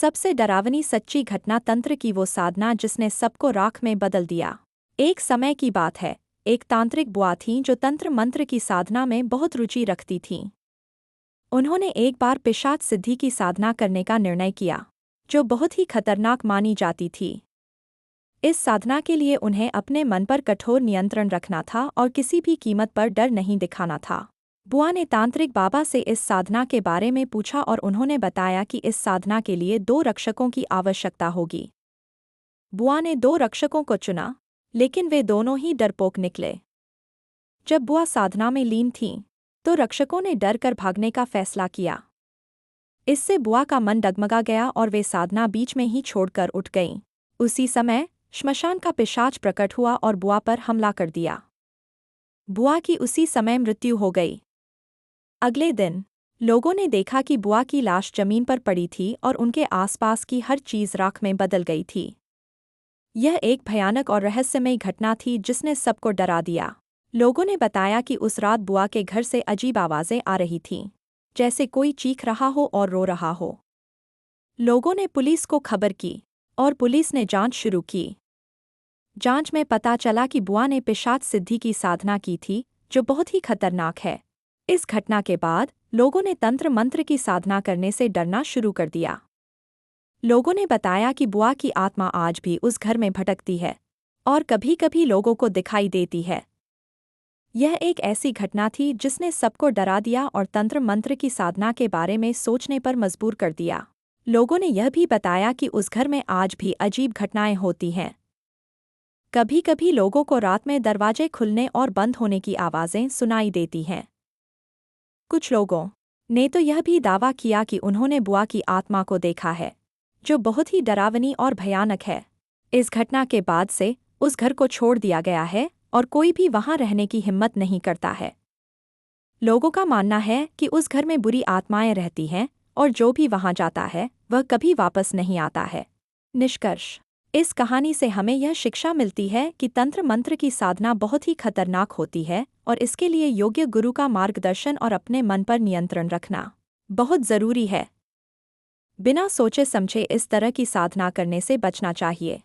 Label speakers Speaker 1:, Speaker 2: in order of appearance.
Speaker 1: सबसे डरावनी सच्ची घटना तंत्र की वो साधना जिसने सबको राख में बदल दिया। एक समय की बात है, एक तांत्रिक बुआ थीं जो तंत्र मंत्र की साधना में बहुत रुचि रखती थीं। उन्होंने एक बार पिशाच सिद्धि की साधना करने का निर्णय किया, जो बहुत ही खतरनाक मानी जाती थी। इस साधना के लिए उन्हें अपने मन पर कठोर नियंत्रण रखना था और किसी भी कीमत पर डर नहीं दिखाना था। बुआ ने तांत्रिक बाबा से इस साधना के बारे में पूछा और उन्होंने बताया कि इस साधना के लिए 2 रक्षकों की आवश्यकता होगी। बुआ ने 2 रक्षकों को चुना, लेकिन वे दोनों ही डरपोक निकले। जब बुआ साधना में लीन थीं, तो रक्षकों ने डर कर भागने का फैसला किया। इससे बुआ का मन डगमगा गया और वे साधना बीच में ही छोड़कर उठ गईं। उसी समय श्मशान का पिशाच प्रकट हुआ और बुआ पर हमला कर दिया। बुआ की उसी समय मृत्यु हो गई। अगले दिन लोगों ने देखा कि बुआ की लाश जमीन पर पड़ी थी और उनके आसपास की हर चीज राख में बदल गई थी। यह एक भयानक और रहस्यमयी घटना थी जिसने सबको डरा दिया। लोगों ने बताया कि उस रात बुआ के घर से अजीब आवाजें आ रही थीं, जैसे कोई चीख रहा हो और रो रहा हो। लोगों ने पुलिस को खबर की और पुलिस ने जांच शुरू की। जांच में पता चला कि बुआ ने पिशाच सिद्धि की साधना की थी, जो बहुत ही खतरनाक है। इस घटना के बाद लोगों ने तंत्र मंत्र की साधना करने से डरना शुरू कर दिया। लोगों ने बताया कि बुआ की आत्मा आज भी उस घर में भटकती है और कभी-कभी लोगों को दिखाई देती है। यह एक ऐसी घटना थी जिसने सबको डरा दिया और तंत्र मंत्र की साधना के बारे में सोचने पर मजबूर कर दिया। लोगों ने यह भी बताया कि उस घर में आज भी अजीब घटनाएं होती हैं। कभी-कभी लोगों को रात में दरवाजे खुलने और बंद होने की आवाजें सुनाई देती हैं। कुछ लोगों ने तो यह भी दावा किया कि उन्होंने बुआ की आत्मा को देखा है, जो बहुत ही डरावनी और भयानक है। इस घटना के बाद से उस घर को छोड़ दिया गया है और कोई भी वहां रहने की हिम्मत नहीं करता है। लोगों का मानना है कि उस घर में बुरी आत्माएं रहती हैं और जो भी वहां जाता है वह कभी वापस नहीं आता है। निष्कर्ष: इस कहानी से हमें यह शिक्षा मिलती है कि तंत्र मंत्र की साधना बहुत ही खतरनाक होती है और इसके लिए योग्य गुरु का मार्गदर्शन और अपने मन पर नियंत्रण रखना बहुत जरूरी है। बिना सोचे समझे इस तरह की साधना करने से बचना चाहिए।